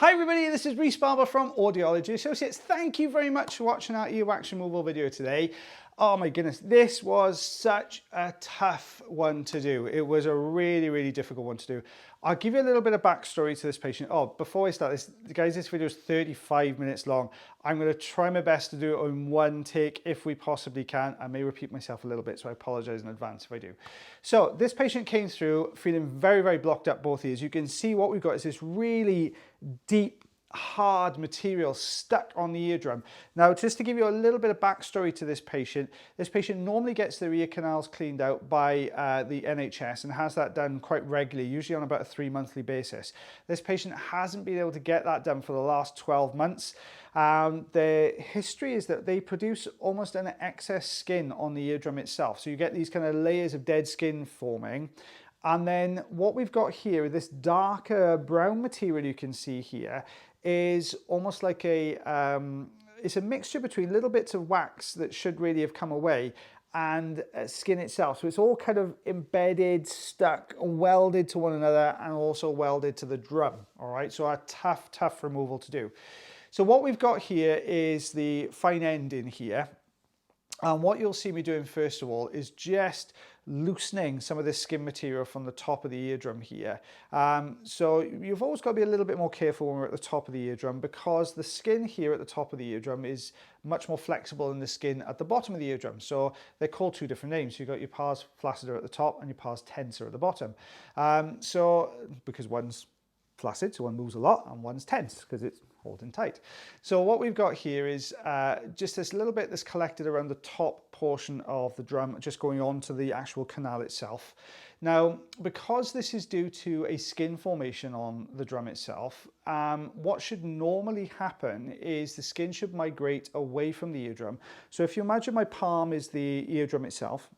Hi everybody, this is Rhys Barber from Audiology Associates. Thank you very much for watching our earwax removal video today. Oh my goodness, this was such a tough one to do. It was a really difficult one to do. I'll give you a little bit of backstory to this patient. Oh, before I start this, guys, this video is 35 minutes long. I'm going to try my best to do it in one take if we possibly can. I may repeat myself a little bit, so I apologize in advance if I do. So this patient came through feeling very blocked up both ears. You can see what we've got is this really deep, hard material stuck on the eardrum. Now, just to give you a little bit of backstory to this patient normally gets their ear canals cleaned out by the NHS and has that done quite regularly, usually on about a 3-monthly basis. This patient hasn't been able to get that done for the last 12 months. The history is that they produce almost an excess skin on the eardrum itself. So you get these kind of layers of dead skin forming. And then what we've got here, this darker brown material you can see here, is almost like it's a mixture between little bits of wax that should really have come away and skin itself. So it's all kind of embedded, stuck, welded to one another and also welded to the drum. All right, so a tough removal to do. So what we've got here is the fine end in here. And what you'll see me doing first of all is just loosening some of this skin material from the top of the eardrum here. So you've always got to be a little bit more careful when we're at the top of the eardrum, because the skin here at the top of the eardrum is much more flexible than the skin at the bottom of the eardrum. So they're called two different names. You've got your pars flaccida at the top and your pars tensa at the bottom. So because one's flaccid, so one moves a lot, and one's tense because it's holding tight. So what we've got here is just this little bit that's collected around the top portion of the drum, just going on to the actual canal itself. Now, because this is due to a skin formation on the drum itself, what should normally happen is the skin should migrate away from the eardrum. So if you imagine my palm is the eardrum itself,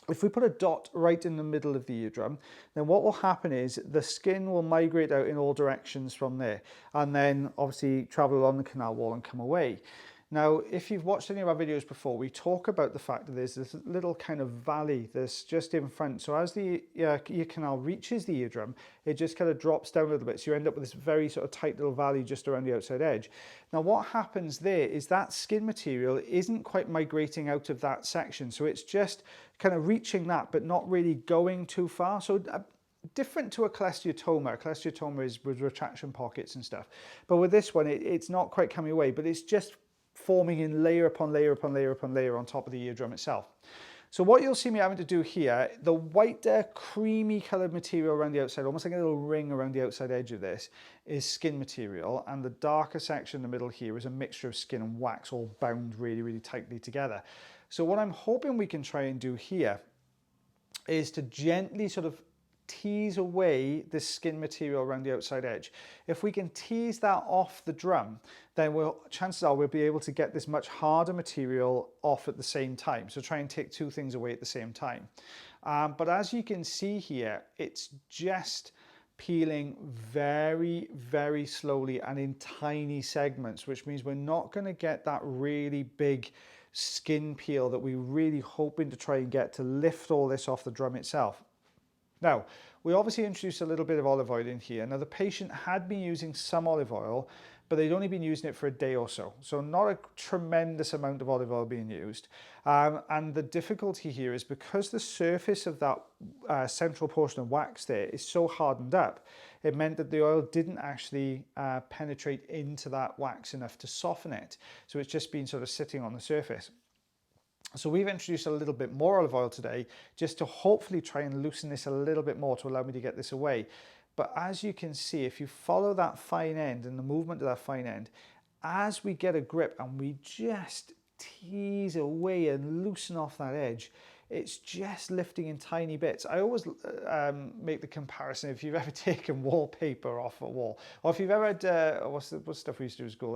if we put a dot right in the middle of the eardrum, then what will happen is the skin will migrate out in all directions from there, and then obviously travel along the canal wall and come away. Now, if you've watched any of our videos before, we talk about the fact that there's this little kind of valley that's just in front. So as the ear canal reaches the eardrum, it just kind of drops down a little bit. So you end up with this very sort of tight little valley just around the outside edge. Now, what happens there is that skin material isn't quite migrating out of that section. So it's just kind of reaching that, but not really going too far. So different to a cholesteatoma. A cholesteatoma is with retraction pockets and stuff. But with this one, it's not quite coming away, but it's just forming in layer upon layer upon layer upon layer on top of the eardrum itself. So what you'll see me having to do here, the whiter creamy coloured material around the outside, almost like a little ring around the outside edge of this, is skin material, and the darker section in the middle here is a mixture of skin and wax all bound really tightly together. So what I'm hoping we can try and do here is to gently sort of tease away this skin material around the outside edge. If we can tease that off the drum, then chances are we'll be able to get this much harder material off at the same time. So try and take two things away at the same time. But as you can see here, it's just peeling very slowly and in tiny segments, which means we're not going to get that really big skin peel that we're really hoping to try and get to lift all this off the drum itself. Now, we obviously introduced a little bit of olive oil in here. Now, the patient had been using some olive oil, but they'd only been using it for a day or so. So not a tremendous amount of olive oil being used. And the difficulty here is because the surface of that central portion of wax there is so hardened up, it meant that the oil didn't actually penetrate into that wax enough to soften it. So it's just been sort of sitting on the surface. So we've introduced a little bit more olive oil today, just to hopefully try and loosen this a little bit more to allow me to get this away. But as you can see, if you follow that fine end and the movement of that fine end, as we get a grip and we just tease away and loosen off that edge, it's just lifting in tiny bits. I always make the comparison, if you've ever taken wallpaper off a wall, or if you've ever had, what's stuff we used to do in school,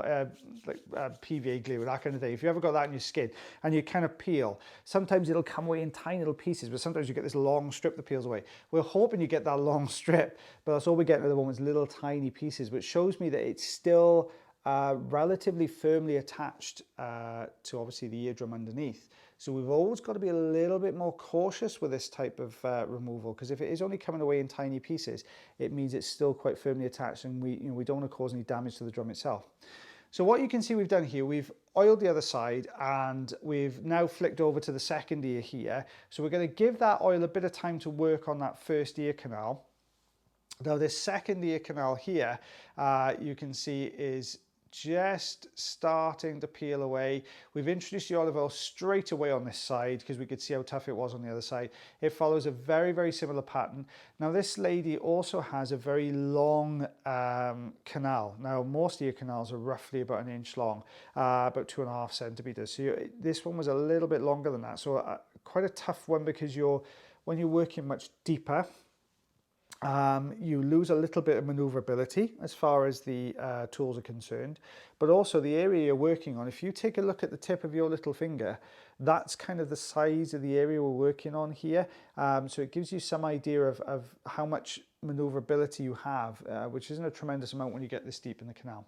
like PVA glue, that kind of thing. If you ever got that in your skin and you kind of peel, sometimes it'll come away in tiny little pieces, but sometimes you get this long strip that peels away. We're hoping you get that long strip, but that's all we're getting at the moment is little tiny pieces, which shows me that it's still relatively firmly attached to obviously the eardrum underneath. So we've always got to be a little bit more cautious with this type of removal, because if it is only coming away in tiny pieces, it means it's still quite firmly attached, and we don't want to cause any damage to the drum itself. So what you can see we've done here, we've oiled the other side and we've now flicked over to the second ear here. So we're going to give that oil a bit of time to work on that first ear canal. Now this second ear canal here, you can see is just starting to peel away. We've introduced the olive oil straight away on this side because we could see how tough it was on the other side. It follows a very, very similar pattern. Now this lady also has a very long canal. Now most ear canals are roughly about 1 inch long, about 2.5 centimeters. So this one was a little bit longer than that. So quite a tough one, because when you're working much deeper, you lose a little bit of maneuverability as far as the tools are concerned, but also the area you're working on. If you take a look at the tip of your little finger, that's kind of the size of the area we're working on here. So it gives you some idea of how much maneuverability you have, which isn't a tremendous amount when you get this deep in the canal.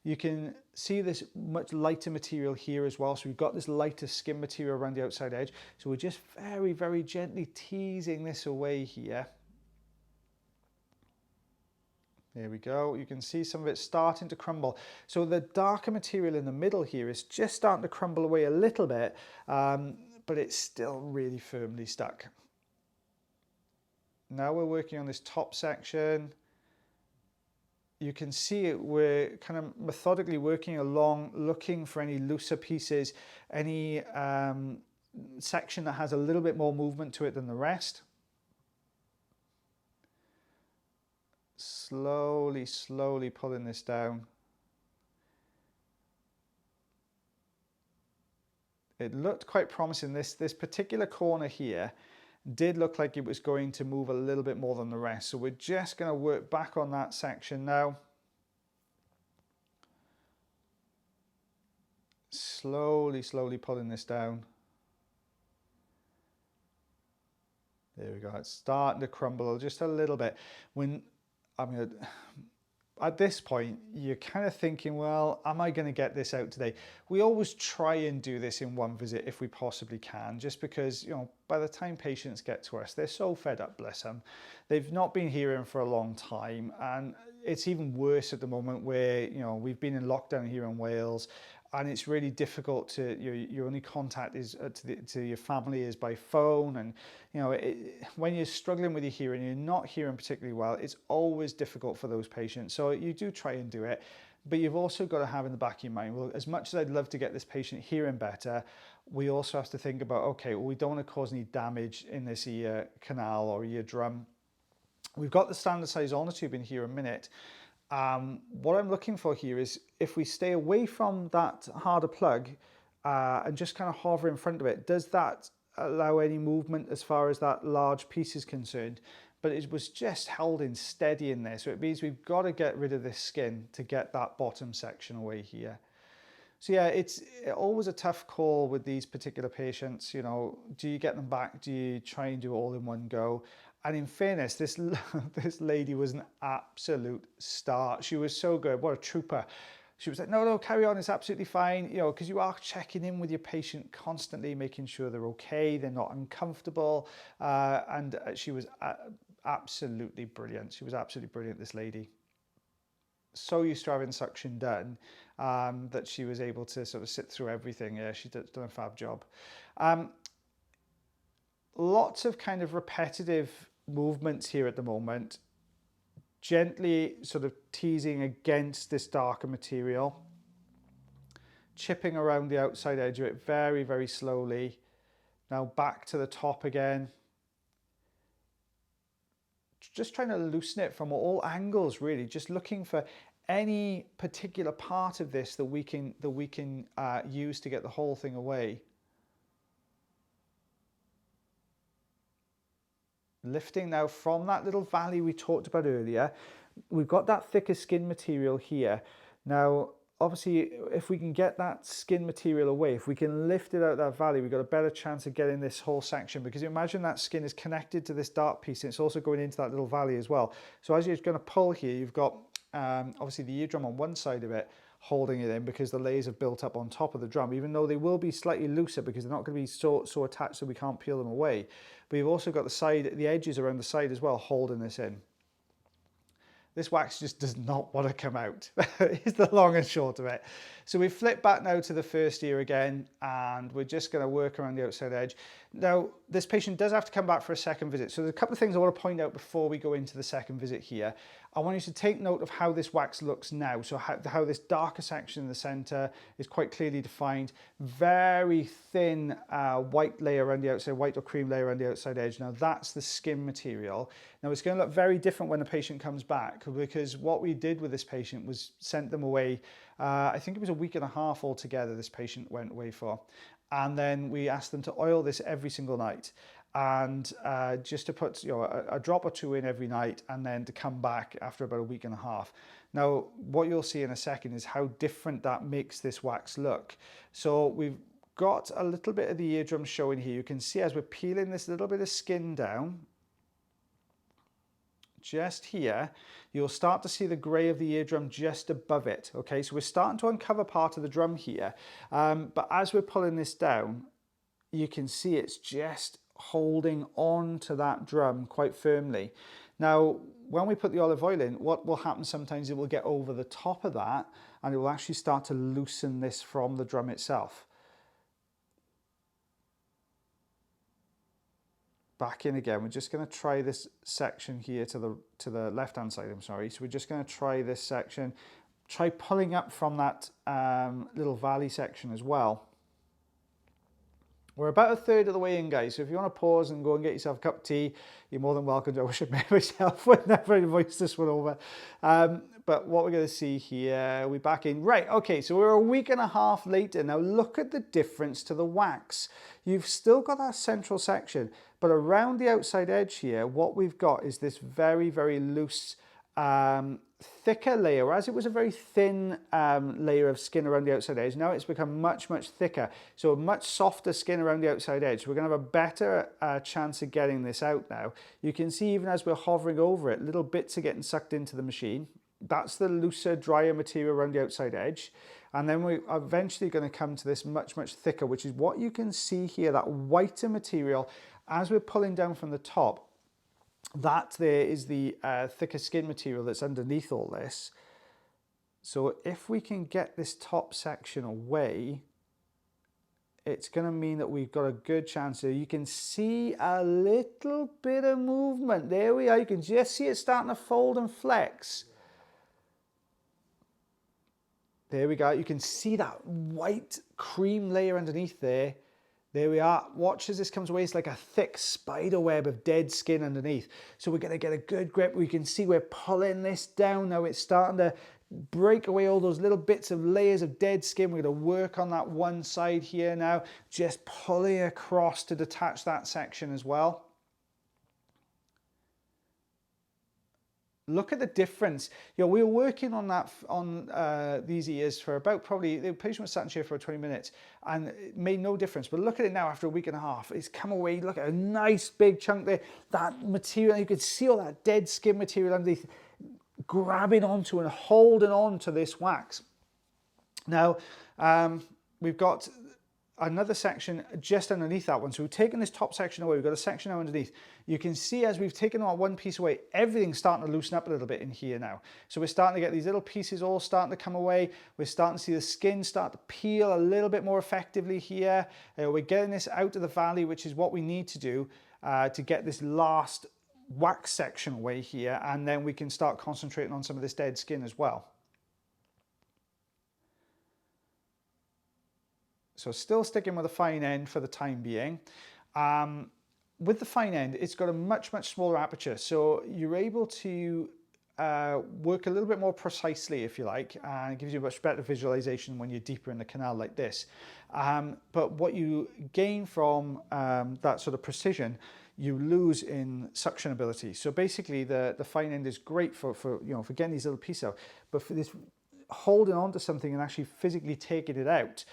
You can see this much lighter material here as well. So we've got this lighter skin material around the outside edge. So we're just very, very gently teasing this away here. There we go. You can see some of it starting to crumble. So the darker material in the middle here is just starting to crumble away a little bit, but it's still really firmly stuck. Now we're working on this top section. You can see it, we're kind of methodically working along, looking for any looser pieces, any section that has a little bit more movement to it than the rest. Slowly, slowly pulling this down. It looked quite promising. This particular corner here did look like it was going to move a little bit more than the rest. So we're just going to work back on that section now. Slowly, slowly pulling this down. There we go. It's starting to crumble just a little bit. At this point, you're kind of thinking, well, am I going to get this out today? We always try and do this in one visit if we possibly can, just because, by the time patients get to us, they're so fed up, bless them. They've not been hearing for a long time, and it's even worse at the moment where, we've been in lockdown here in Wales, and it's really difficult to, your only contact is to your family is by phone. And, when you're struggling with your hearing, you're not hearing particularly well, it's always difficult for those patients. So you do try and do it, but you've also got to have in the back of your mind, well, as much as I'd love to get this patient hearing better, we also have to think about, okay, well, we don't want to cause any damage in this ear canal or eardrum. We've got the standard size ulnar tube in here in a minute. What I'm looking for here is if we stay away from that harder plug and just kind of hover in front of it, does that allow any movement as far as that large piece is concerned? But it was just held in steady in there. So it means we've got to get rid of this skin to get that bottom section away here. So yeah, it's always a tough call with these particular patients. Do you get them back? Do you try and do it all in one go? And in fairness, this lady was an absolute star. She was so good. What a trooper. She was like, no, carry on. It's absolutely fine. Because you are checking in with your patient constantly, making sure they're okay, they're not uncomfortable. And she was absolutely brilliant. She was absolutely brilliant, this lady. So used to having suction done that she was able to sort of sit through everything. Yeah, she's done a fab job. Lots of kind of repetitive movements here at the moment, gently sort of teasing against this darker material, chipping around the outside edge of it very, very slowly. Now back to the top again. Just trying to loosen it from all angles, really, just looking for any particular part of this that we can use to get the whole thing away. Lifting now from that little valley we talked about earlier. We've got that thicker skin material here. Now, obviously, if we can get that skin material away, if we can lift it out of that valley, we've got a better chance of getting this whole section, because imagine that skin is connected to this dark piece and it's also going into that little valley as well. So as you're going to pull here, you've got obviously the eardrum on one side of it holding it in because the layers have built up on top of the drum, even though they will be slightly looser because they're not going to be so attached so we can't peel them away. But you've also got the edges around the side as well holding this in. This wax just does not want to come out, is the long and short of it. So we flip back now to the first ear again, and we're just going to work around the outside edge. Now, this patient does have to come back for a second visit. So there's a couple of things I want to point out before we go into the second visit here. I want you to take note of how this wax looks now. So how this darker section in the center is quite clearly defined. Very thin white layer around the outside, white or cream layer around the outside edge. Now that's the skin material. Now it's going to look very different when the patient comes back, because what we did with this patient was sent them away. I think it was a week and a half altogether this patient went away for. And then we asked them to oil this every single night, and just to put a drop or two in every night, and then to come back after about a week and a half. Now what you'll see in a second is how different that makes this wax look. So we've got a little bit of the eardrum showing here. You can see as we're peeling this little bit of skin down, just here, you'll start to see the grey of the eardrum just above it. Okay, so we're starting to uncover part of the drum here, but as we're pulling this down, you can see it's just holding on to that drum quite firmly. Now, when we put the olive oil in, what will happen sometimes, it will get over the top of that, and it will actually start to loosen this from the drum itself. Back in again. We're just going to try this section here to the left hand side, I'm sorry. So we're just going to try this section, try pulling up from that little valley section as well. We're about a third of the way in, guys, so if you want to pause and go and get yourself a cup of tea, you're more than welcome to. I wish I'd made myself whenever I voiced this one over. But what we're going to see here, we're back in. Right, okay, so we're a week and a half later. Now look at the difference to the wax. You've still got that central section, but around the outside edge here, what we've got is this very, very loose, thicker layer. Whereas it was a very thin layer of skin around the outside edge, now it's become much, much thicker. So a much softer skin around the outside edge. We're going to have a better chance of getting this out now. You can see even as we're hovering over it, little bits are getting sucked into the machine. That's the looser, drier material around the outside edge. And then we're eventually going to come to this much, much thicker, which is what you can see here, that whiter material. As we're pulling down from the top, that there is the thicker skin material that's underneath all this. So if we can get this top section away, it's going to mean that we've got a good chance here. You can see a little bit of movement. There we are. You can just see it starting to fold and flex. There we go. You can see that white cream layer underneath there. There we are. Watch as this comes away. It's like a thick spider web of dead skin underneath. So we're going to get a good grip. We can see we're pulling this down now. It's starting to break away all those little bits of layers of dead skin. We're going to work on that one side here now, just pulling across to detach that section as well. Look at the difference. You know, we were working on that these ears for about probably, the patient was sat in chair for 20 minutes and it made no difference. But look at it now after a week and a half. It's come away. Look at a nice big chunk there. That material, you could see all that dead skin material underneath grabbing onto and holding on to this wax. Now, we've got another section just underneath that one. So we've taken this top section away. We've got a section now underneath. You can see as we've taken that one piece away, everything's starting to loosen up a little bit in here now. So we're starting to get these little pieces all starting to come away. We're starting to see the skin start to peel a little bit more effectively here. We're getting this out of the valley, which is what we need to do to get this last wax section away here. And then we can start concentrating on some of this dead skin as well. So still sticking with a fine end for the time being. With the fine end, it's got a much, much smaller aperture. So you're able to work a little bit more precisely, if you like, and it gives you a much better visualization when you're deeper in the canal like this. But what you gain from that sort of precision, you lose in suction ability. So basically the fine end is great for getting these little pieces out, but for this holding on to something and actually physically taking it out,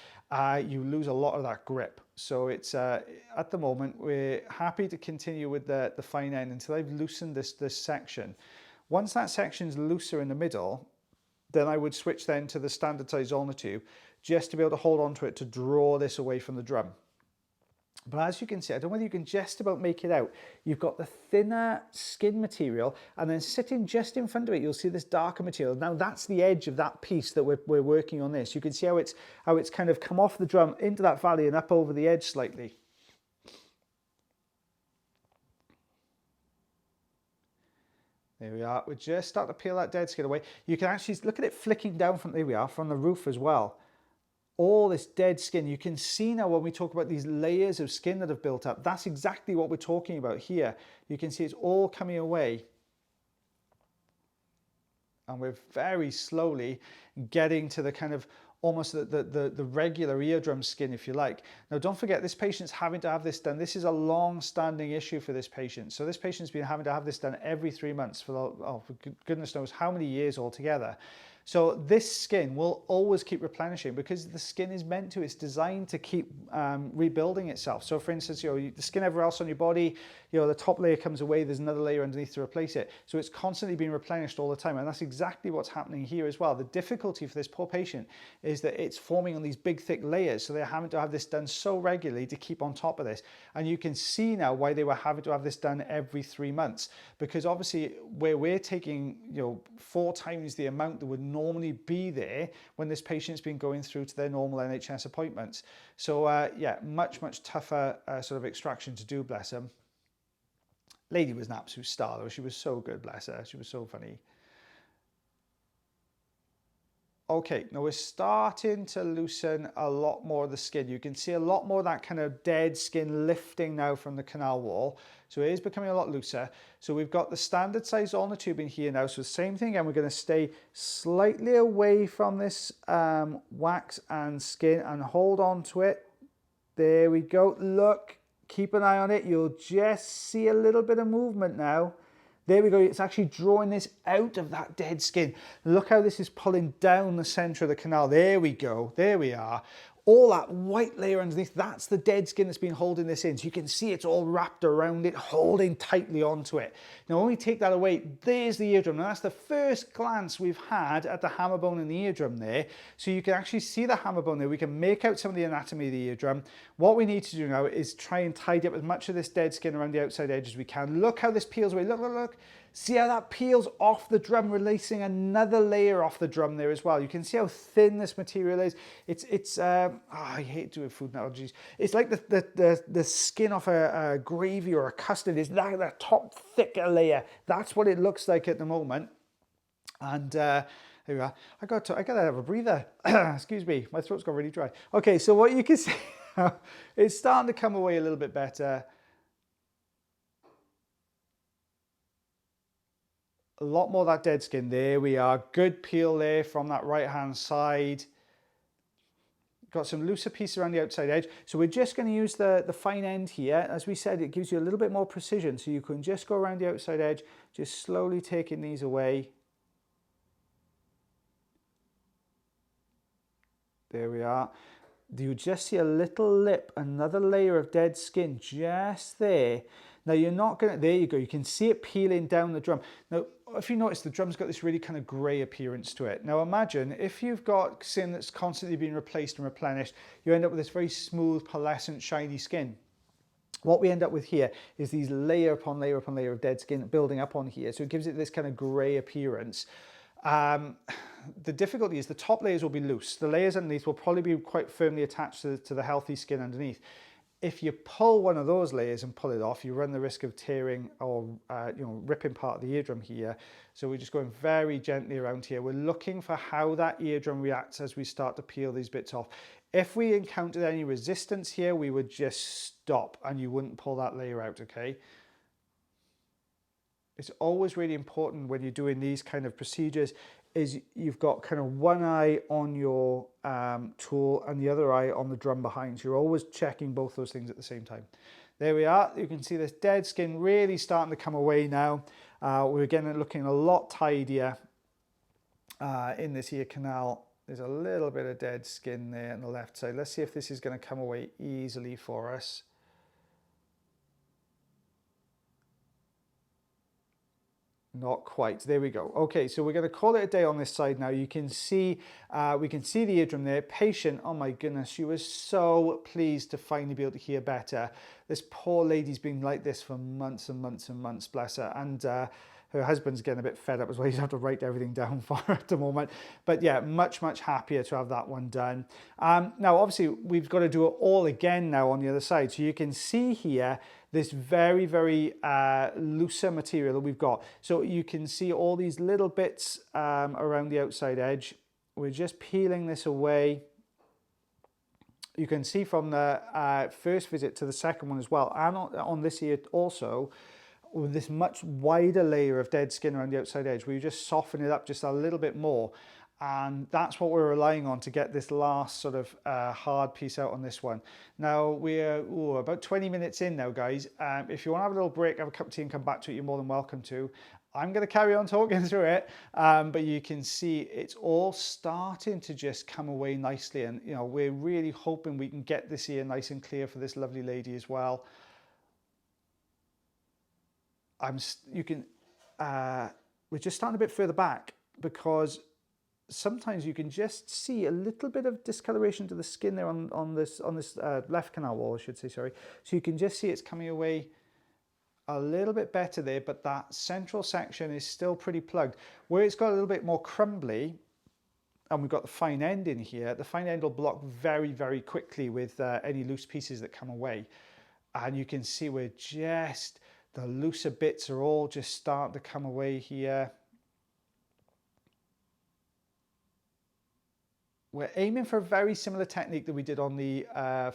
you lose a lot of that grip. So it's at the moment we're happy to continue with the fine end until I've loosened this section. Once that section's looser in the middle, then I would switch then to the standard size ulnar tube just to be able to hold on to it to draw this away from the drum. But as you can see, I don't know whether you can just about make it out, you've got the thinner skin material, and then sitting just in front of it, you'll see this darker material. Now that's the edge of that piece that we're working on this. You can see how it's kind of come off the drum into that valley and up over the edge slightly. There we are. We're just starting to peel that dead skin away. You can actually look at it flicking down from, there we are, from the roof as well. All this dead skin. You can see now when we talk about these layers of skin that have built up, that's exactly what we're talking about here. You can see it's all coming away. And we're very slowly getting to the kind of almost the regular eardrum skin, if you like. Now, don't forget, this patient's having to have this done. This is a long-standing issue for this patient. So this patient's been having to have this done every 3 months for goodness knows how many years altogether. So this skin will always keep replenishing because the skin is meant to, it's designed to keep rebuilding itself. So for instance, the skin everywhere else on your body, the top layer comes away, there's another layer underneath to replace it. So it's constantly being replenished all the time. And that's exactly what's happening here as well. The difficulty for this poor patient is that it's forming on these big, thick layers. So they're having to have this done so regularly to keep on top of this. And you can see now why they were having to have this done every 3 months, because obviously where we're taking, 4 times the amount that would normally be there when this patient's been going through to their normal NHS appointments. So yeah, much tougher sort of extraction to do, bless them. Lady was an absolute star though. She was so good, bless her. She was so funny. Okay, now we're starting to loosen a lot more of the skin. You can see a lot more of that kind of dead skin lifting now from the canal wall. So it is becoming a lot looser. So we've got the standard size ulnar tube in here now. So the same thing, and we're going to stay slightly away from this wax and skin and hold on to it. There we go. Look, keep an eye on it. You'll just see a little bit of movement now. There we go, it's actually drawing this out of that dead skin. Look how this is pulling down the center of the canal. There we go, there we are. All that white layer underneath, that's the dead skin that's been holding this in. So you can see it's all wrapped around it, holding tightly onto it. Now when we take that away, there's the eardrum. Now that's the first glance we've had at the hammer bone in the eardrum there. So you can actually see the hammer bone there. We can make out some of the anatomy of the eardrum. What we need to do now is try and tidy up as much of this dead skin around the outside edge as we can. Look how this peels away, look, look, look. See how that peels off the drum, releasing another layer off the drum there as well. You can see how thin this material is. I hate doing food analogies. It's like the skin off a gravy or a custard. It's that top thicker layer. That's what it looks like at the moment. And here we are. I gotta have a breather. Excuse me, my throat's got really dry. Okay, so what you can see, it's starting to come away a little bit better. A lot more of that dead skin. There we are. Good peel there from that right hand side. Got some looser piece around the outside edge. So we're just going to use the fine end here. As we said, it gives you a little bit more precision. So you can just go around the outside edge, just slowly taking these away. There we are. You just see a little lip, another layer of dead skin just there. Now you're not going to, there you go, you can see it peeling down the drum. Now, if you notice, the drum's got this really kind of grey appearance to it. Now imagine if you've got skin that's constantly being replaced and replenished, you end up with this very smooth, pearlescent, shiny skin. What we end up with here is these layer upon layer upon layer of dead skin building up on here. So it gives it this kind of grey appearance. The difficulty is the top layers will be loose. The layers underneath will probably be quite firmly attached to the healthy skin underneath. If you pull one of those layers and pull it off, you run the risk of tearing or ripping part of the eardrum here. So we're just going very gently around here. We're looking for how that eardrum reacts as we start to peel these bits off. If we encountered any resistance here, we would just stop and you wouldn't pull that layer out, okay? It's always really important when you're doing these kind of procedures is you've got kind of one eye on your tool and the other eye on the drum behind. So you're always checking both those things at the same time. There we are. You can see this dead skin really starting to come away now. We're again looking a lot tidier in this ear canal. There's a little bit of dead skin there on the left side. Let's see if this is going to come away easily for us. Not quite. There we go. Okay, so we're going to call it a day on this side now. You can see, we can see the eardrum there. Patient, oh my goodness, she was so pleased to finally be able to hear better. This poor lady's been like this for months and months and months, bless her. And her husband's getting a bit fed up as well. He's had to write everything down for her at the moment. But yeah, much, much happier to have that one done. Now, obviously, we've got to do it all again now on the other side. So you can see here, this very, very looser material that we've got. So you can see all these little bits around the outside edge. We're just peeling this away. You can see from the first visit to the second one as well, and on this here also, with this much wider layer of dead skin around the outside edge, where you just soften it up just a little bit more. And that's what we're relying on to get this last sort of hard piece out on this one. Now we're about 20 minutes in now, guys. If you want to have a little break, have a cup of tea and come back to it, you're more than welcome to. I'm going to carry on talking through it, but you can see it's all starting to just come away nicely. And, you know, we're really hoping we can get this ear nice and clear for this lovely lady as well. We're just starting a bit further back because sometimes you can just see a little bit of discoloration to the skin there on this left canal wall, I should say, sorry. So you can just see it's coming away a little bit better there, but that central section is still pretty plugged. Where it's got a little bit more crumbly, and we've got the fine end in here, the fine end will block very, very quickly with any loose pieces that come away. And you can see we're just, the looser bits are all just starting to come away here. We're aiming for a very similar technique that we did on the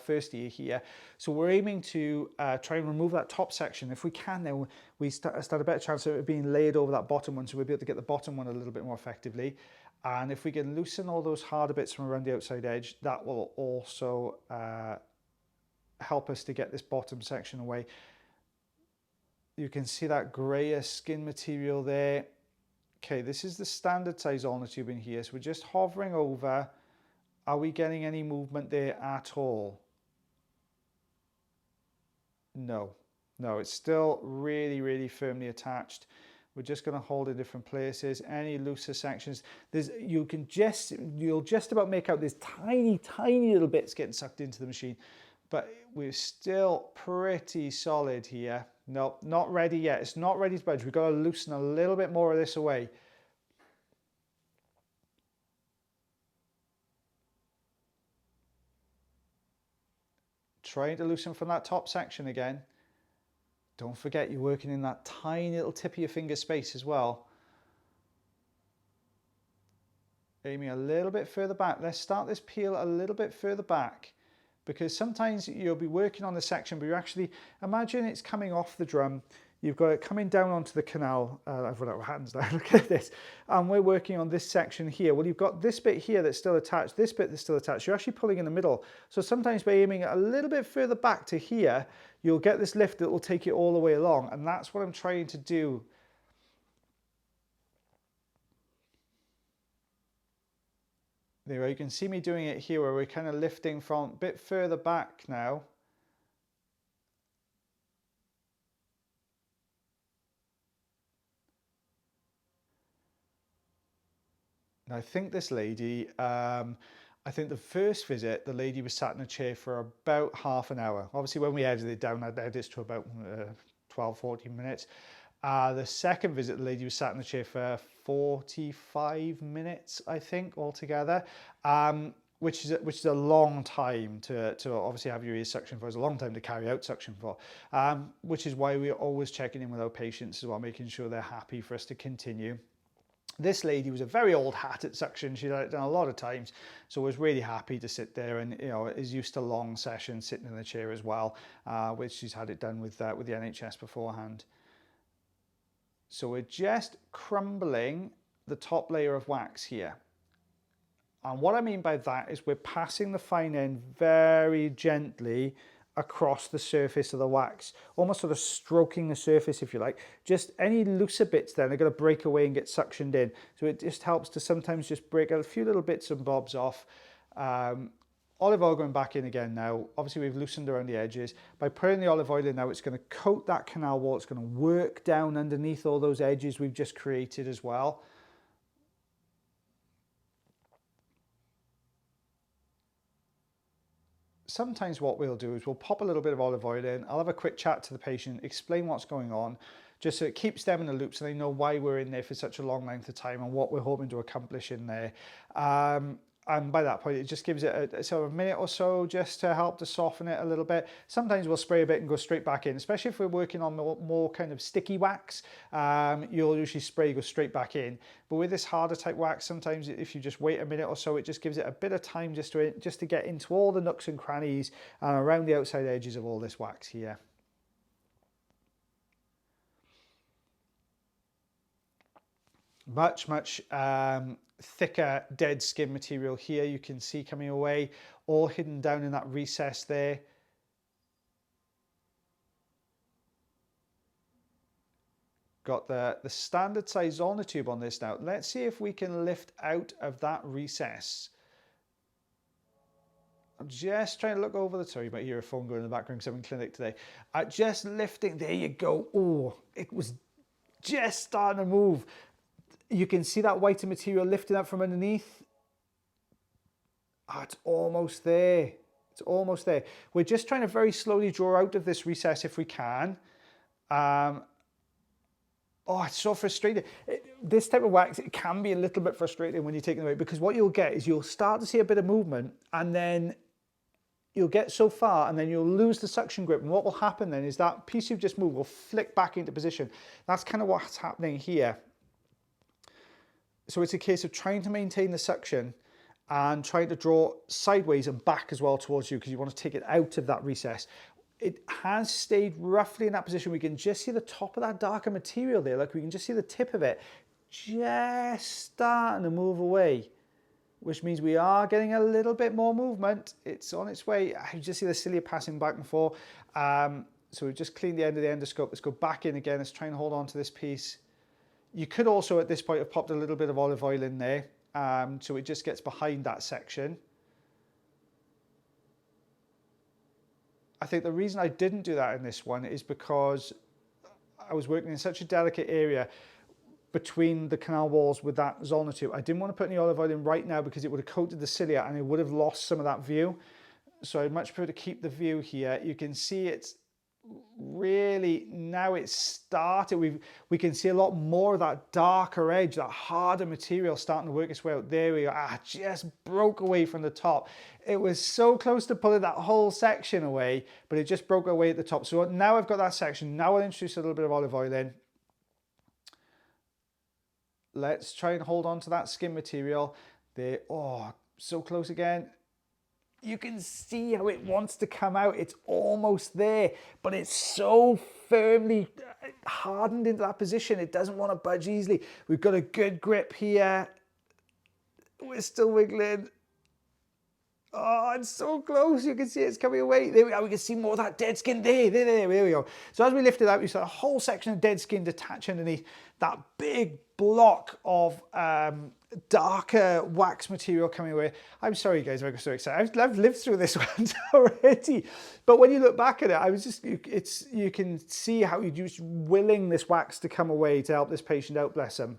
first ear here. So we're aiming to try and remove that top section. If we can, then we start a better chance of it being laid over that bottom one, so we'll be able to get the bottom one a little bit more effectively. And if we can loosen all those harder bits from around the outside edge, that will also help us to get this bottom section away. You can see that grayer skin material there. Okay, this is the standard size ulnar tube in here. So we're just hovering over. Are we getting any movement there at all? No, it's still really, really firmly attached. We're just going to hold in different places. Any looser sections, you'll just about make out these tiny, tiny little bits getting sucked into the machine, but we're still pretty solid here. Nope, not ready yet. It's not ready to budge. We've got to loosen a little bit more of this away. Trying to loosen from that top section again. Don't forget you're working in that tiny little tip of your finger space as well. Aiming a little bit further back. Let's start this peel a little bit further back, because sometimes you'll be working on the section, but you actually imagine it's coming off the drum. You've got it coming down onto the canal. I've run out of hands now, look at this. And we're working on this section here. Well, you've got this bit here that's still attached, this bit that's still attached. You're actually pulling in the middle. So sometimes by aiming a little bit further back to here, you'll get this lift that will take you all the way along. And that's what I'm trying to do. There, you can see me doing it here where we're kind of lifting from a bit further back now. I think this lady, I think the first visit, the lady was sat in a chair for about half an hour. Obviously, when we edited it down, I edited it to about 12, 14 minutes. The second visit, the lady was sat in the chair for 45 minutes, I think, altogether, which is a long time to obviously have your ears suction for. It's a long time to carry out suction for, which is why we're always checking in with our patients as well, making sure they're happy for us to continue. This lady was a very old hat at suction. She'd done it a lot of times, so was really happy to sit there, and is used to long sessions sitting in the chair as well, which she's had it done with the NHS beforehand. So we're just crumbling the top layer of wax here. And what I mean by that is we're passing the fine end very gently across the surface of the wax, almost sort of stroking the surface, if you like. Just any looser bits then are going to break away and get suctioned in. So it just helps to sometimes just break a few little bits and bobs off. Olive oil going back in again now. Obviously we've loosened around the edges. By putting the olive oil in now, it's going to coat that canal wall. It's going to work down underneath all those edges we've just created as well. Sometimes what we'll do is we'll pop a little bit of olive oil in. I'll have a quick chat to the patient, explain what's going on, just so it keeps them in the loop so they know why we're in there for such a long length of time and what we're hoping to accomplish in there. And by that point, it just gives it a sort of a minute or so just to help to soften it a little bit. Sometimes we'll spray a bit and go straight back in, especially if we're working on more kind of sticky wax. You'll usually spray, go straight back in. But with this harder type wax, sometimes if you just wait a minute or so, it just gives it a bit of time just to get into all the nooks and crannies and around the outside edges of all this wax here. Much thicker dead skin material here, you can see coming away, all hidden down in that recess there. Got the standard size Zollner tube on this now. Let's see if we can lift out of that recess. I'm just trying to look over the, sorry, you might hear a phone going in the background because I'm in clinic today. Just lifting, there you go. Oh, it was just starting to move. You can see that whiter material lifting up from underneath. Oh, it's almost there. It's almost there. We're just trying to very slowly draw out of this recess if we can. Oh, it's so frustrating. This type of wax, it can be a little bit frustrating when you're taking it away, because what you'll get is you'll start to see a bit of movement and then you'll get so far and then you'll lose the suction grip. And what will happen then is that piece you've just moved will flick back into position. That's kind of what's happening here. So it's a case of trying to maintain the suction and trying to draw sideways and back as well towards you because you want to take it out of that recess. It has stayed roughly in that position. We can just see the top of that darker material there. Like we can just see the tip of it just starting to move away, which means we are getting a little bit more movement. It's on its way. I just see the cilia passing back and forth. So we've just cleaned the end of the endoscope. Let's go back in again. Let's try and hold on to this piece. You could also at this point have popped a little bit of olive oil in there, so it just gets behind that section. I think the reason I didn't do that in this one is because I was working in such a delicate area between the canal walls with that Zollner tube. I didn't want to put any olive oil in right now because it would have coated the cilia and it would have lost some of that view. So I'd much prefer to keep the view here. You can see it's really, now it's started, we can see a lot more of that darker edge, that harder material starting to work its way out. There we go. Just broke away from the top. It was so close to pulling that whole section away, but it just broke away at the top. So now I've got that section. Now I'll introduce a little bit of olive oil in. Let's try and hold on to that skin material there. Oh, so close again. You can see how it wants to come out. It's almost there, but it's so firmly hardened into that position. It doesn't want to budge easily. We've got a good grip here. We're still wiggling. Oh, it's so close. You can see it's coming away. There we go. We can see more of that dead skin there. There we go. So as we lift it out, we saw a whole section of dead skin detach underneath that big block of darker wax material coming away. I'm sorry guys, I'm so excited. I've lived through this one already, but when you look back at it, I was just, you can see how you're just willing this wax to come away to help this patient out, bless them.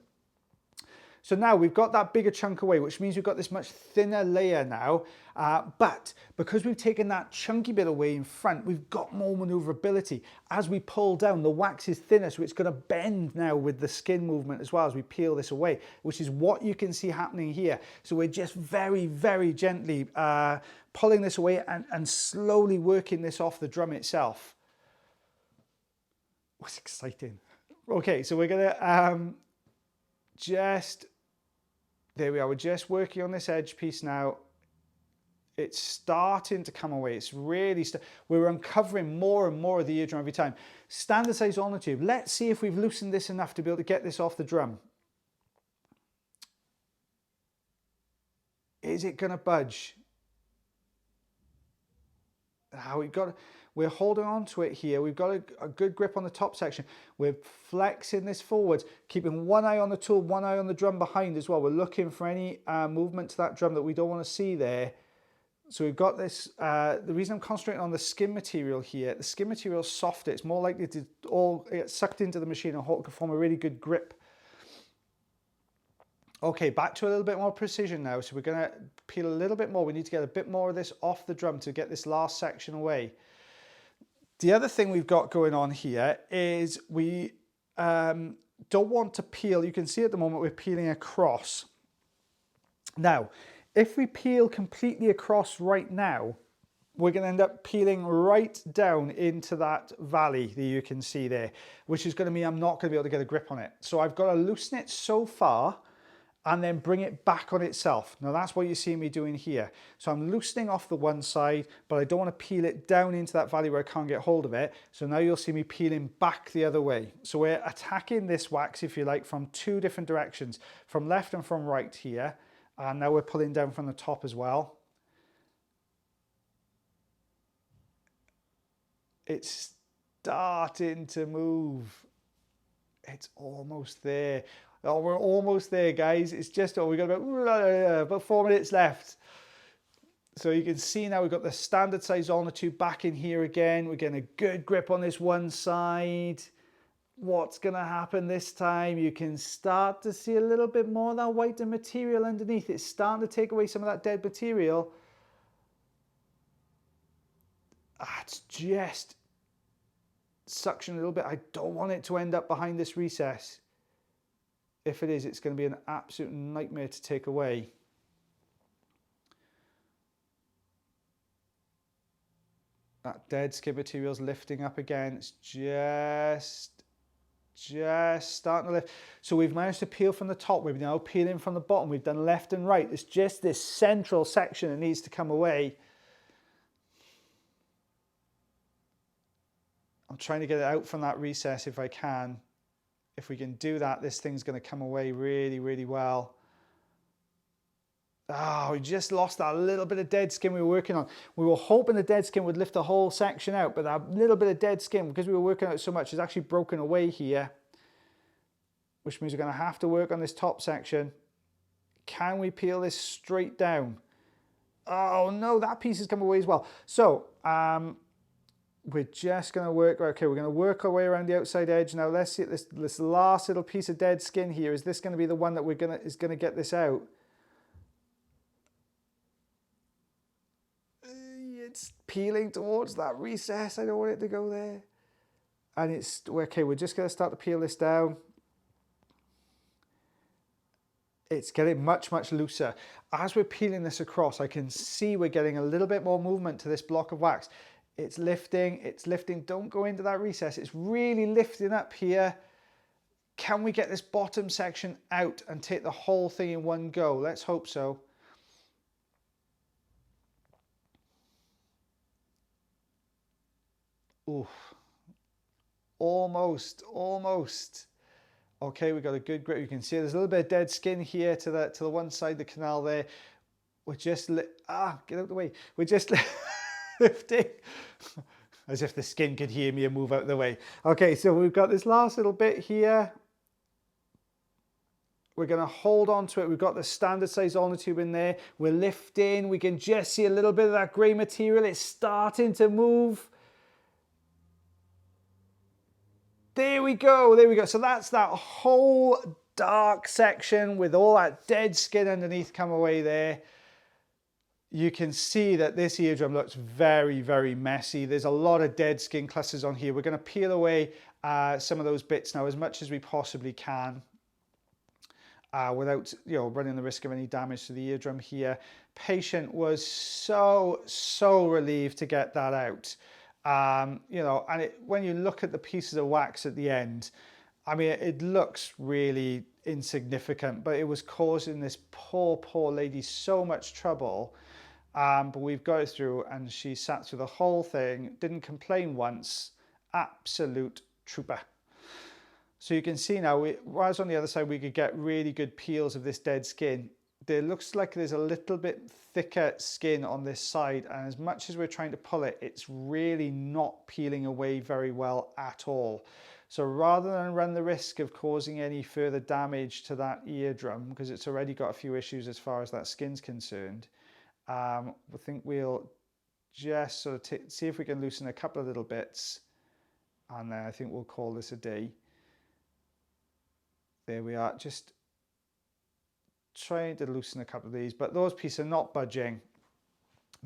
So now we've got that bigger chunk away, which means we've got this much thinner layer now. But because we've taken that chunky bit away in front, we've got more maneuverability. As we pull down, the wax is thinner, so it's going to bend now with the skin movement as well as we peel this away, which is what you can see happening here. So we're just very, very gently pulling this away and slowly working this off the drum itself. What's exciting. Okay, so we're going to there we are, we're just working on this edge piece now. It's starting to come away. It's really, we're uncovering more and more of the eardrum every time. Standard size Zollner tube. Let's see if we've loosened this enough to be able to get this off the drum. Is it going to budge? We're holding on to it here. We've got a good grip on the top section. We're flexing this forwards, keeping one eye on the tool, one eye on the drum behind as well. We're looking for any movement to that drum that we don't want to see there. So we've got this, the reason I'm concentrating on the skin material here, the skin material is softer, it's more likely to all get sucked into the machine and form a really good grip. Okay, back to a little bit more precision now. So we're going to peel a little bit more. We need to get a bit more of this off the drum to get this last section away. The other thing we've got going on here is we don't want to peel. You can see at the moment we're peeling across. Now, if we peel completely across right now, we're going to end up peeling right down into that valley that you can see there, which is going to mean I'm not going to be able to get a grip on it. So I've got to loosen it so far and then bring it back on itself. Now that's what you see me doing here. So I'm loosening off the one side, but I don't want to peel it down into that valley where I can't get hold of it. So now you'll see me peeling back the other way. So we're attacking this wax, if you like, from two different directions, from left and from right here. And now we're pulling down from the top as well. It's starting to move. It's almost there. Oh, we're almost there, guys. It's just, we've got about 4 minutes left. So you can see now we've got the standard size Audiology back in here again. We're getting a good grip on this one side. What's going to happen this time? You can start to see a little bit more of that whiter material underneath. It's starting to take away some of that dead material. It's just suction a little bit. I don't want it to end up behind this recess. If it is, it's going to be an absolute nightmare to take away. That dead skin material's lifting up again. It's just starting to lift. So we've managed to peel from the top. We've now peeling from the bottom. We've done left and right. It's just this central section that needs to come away. I'm trying to get it out from that recess if I can. If we can do that, this thing's going to come away really, really well. Oh, we just lost that little bit of dead skin we were working on. We were hoping the dead skin would lift the whole section out, but that little bit of dead skin, because we were working on it so much, is actually broken away here, which means we're going to have to work on this top section. Can we peel this straight down? Oh no, that piece has come away as well. So, we're just going to work, okay, we're going to work our way around the outside edge. Now let's see this last little piece of dead skin here. Is this going to be the one that is going to get this out? It's peeling towards that recess. I don't want it to go there. And it's, okay, we're just going to start to peel this down. It's getting much, much looser. As we're peeling this across, I can see we're getting a little bit more movement to this block of wax. It's lifting, it's lifting. Don't go into that recess. It's really lifting up here. Can we get this bottom section out and take the whole thing in one go? Let's hope so. Oof. Almost, almost. Okay, we got a good grip. You can see there's a little bit of dead skin here to the one side of the canal there. We're just, get out of the way. We're just lifting, as if the skin could hear me and move out of the way. Okay, so we've got this last little bit here. We're going to hold on to it. We've got the standard size Audiology in there. We're lifting. We can just see a little bit of that grey material. It's starting to move. There we go, there we go. So that's that whole dark section with all that dead skin underneath come away there. You can see that this eardrum looks very, very messy. There's a lot of dead skin clusters on here. We're going to peel away some of those bits now as much as we possibly can without running the risk of any damage to the eardrum here. Patient was so relieved to get that out. And when you look at the pieces of wax at the end, I mean, it looks really insignificant, but it was causing this poor lady so much trouble. But we've got it through, and she sat through the whole thing, didn't complain once. Absolute trooper. So you can see now, whereas on the other side we could get really good peels of this dead skin, there looks like there's a little bit thicker skin on this side, and as much as we're trying to pull it, it's really not peeling away very well at all. So rather than run the risk of causing any further damage to that eardrum, because it's already got a few issues as far as that skin's concerned, I think we'll just sort of see if we can loosen a couple of little bits, and then I think we'll call this a day. There we are, just trying to loosen a couple of these, but those pieces are not budging.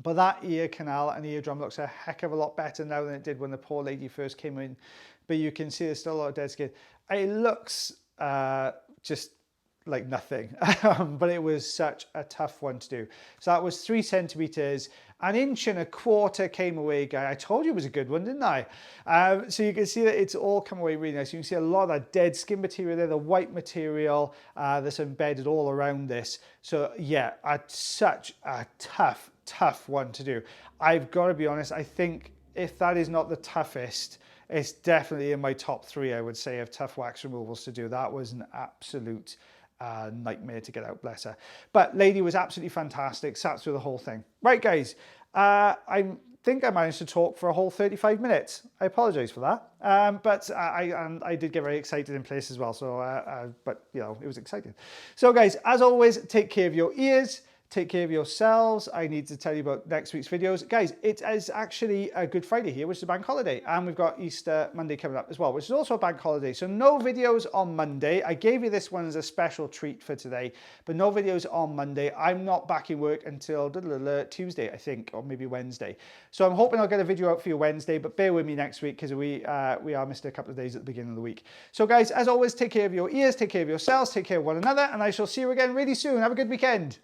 But that ear canal and eardrum looks a heck of a lot better now than it did when the poor lady first came in. But you can see there's still a lot of dead skin. It looks just like nothing, but it was such a tough one to do. So that was 3 centimeters, 1.25 inches came away, guy. I told you it was a good one, didn't I? So you can see that it's all come away really nice. You can see a lot of that dead skin material there, the white material that's embedded all around this. So yeah, such a tough one to do. I've got to be honest, I think if that is not the toughest, it's definitely in my top 3, I would say, of tough wax removals to do. That was an absolute nightmare to get out, bless her. But lady was absolutely fantastic, sat through the whole thing. Right, guys, I think I managed to talk for a whole 35 minutes. I apologize for that. But I did get very excited in place as well. So, but you know, it was exciting. So guys, as always, take care of your ears. Take care of yourselves. I need to tell you about next week's videos. Guys, it is actually a Good Friday here, which is a bank holiday. And we've got Easter Monday coming up as well, which is also a bank holiday. So no videos on Monday. I gave you this one as a special treat for today, but no videos on Monday. I'm not back in work until Tuesday, I think, or maybe Wednesday. So I'm hoping I'll get a video out for you Wednesday, but bear with me next week because we are missing a couple of days at the beginning of the week. So guys, as always, take care of your ears, take care of yourselves, take care of one another, and I shall see you again really soon. Have a good weekend.